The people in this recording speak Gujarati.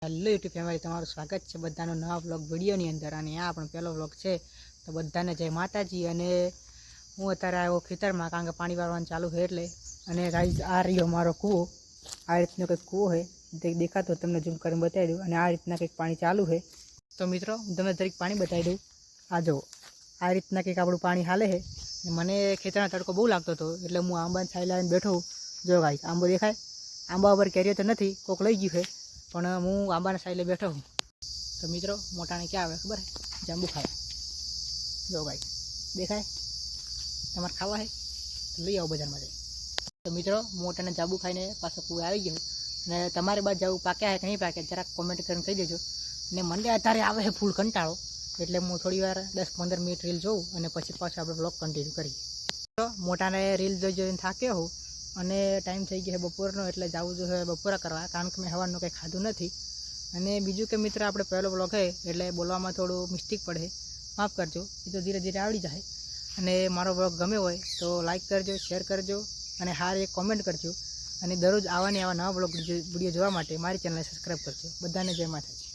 હેલો યુટ્યુબ ફેમિલી, તમારું સ્વાગત છે બધાનો નવા વ્લોગ વિડીયોની અંદર. અને આ આપણો પહેલો વ્લોગ છે. તો બધાને જય માતાજી. અને હું અત્યારે આવ્યો ખેતરમાં, કારણ કે પાણી વાળવાનું ચાલુ છે એટલે. અને ગાઈઝ, આ રહ્યો મારો કૂવો. આ રીતનો કંઈક કૂવો છે, દેખાતો તમને ઝૂમ કરીને બતાવી દઉં. અને આ રીતના કંઈક પાણી ચાલુ છે. તો મિત્રો, હું તમને દરેક પાણી બતાવી દઉં. આ જુઓ, આ રીતના કંઈક આપણું પાણી હાલે છે. મને ખેતરના તડકો બહુ લાગતો હતો એટલે હું આંબાની છાંય લાવીને બેઠો. જો ગાઈઝ, આંબો દેખાય? આંબા ઉપર કેરીઓ તો નથી, કોક લઈ ગયું છે, પણ હું આંબાના સાઈલે બેઠો હું. તો મિત્રો, મોટાને ક્યાં આવે ખબર છે? જાંબુ ખાવા. જો ભાઈ, દેખાય? તમારે ખાવા છે તો લઈ આવો બજારમાં જઈ. તો મિત્રો, મોટાને જાંબુ ખાઈને પાછો કૂવે આવી ગયો. અને તમારી બાજુ જાંબુ પાક્યા છે કે નહીં પાક્યા જરાક કોમેન્ટ કરીને કહી દેજો. અને મને અત્યારે આવે છે ફૂલ કંટાળો, એટલે હું થોડી વાર 10-15 મિનિટ રીલ જોઉં અને પછી પાછું આપણે બ્લોગ કન્ટિન્યુ કરીએ. તો મોટાને રીલ જોઈને થાક્યો હોઉં અને ટાઈમ થઈ ગયો છે બપોરનો, એટલે જવું જોઈએ બપોરા કરવા, કારણ કે મેં સવારનું કંઈ ખાધું નથી. અને બીજું કે મિત્ર, આપણે પહેલો બ્લોગ છે એટલે બોલવામાં થોડું મિસ્ટેક પડે, માફ કરજો. એ તો ધીરે ધીરે આવડી જાય. અને મારો બ્લોગ ગમે હોય તો લાઈક કરજો, શેર કરજો અને હાર એક કોમેન્ટ કરજો. અને દરરોજ આવા નવા બ્લોગ વિડીયો જોવા માટે મારી ચેનલને સબસ્ક્રાઈબ કરજો. બધાને જય માતાજી.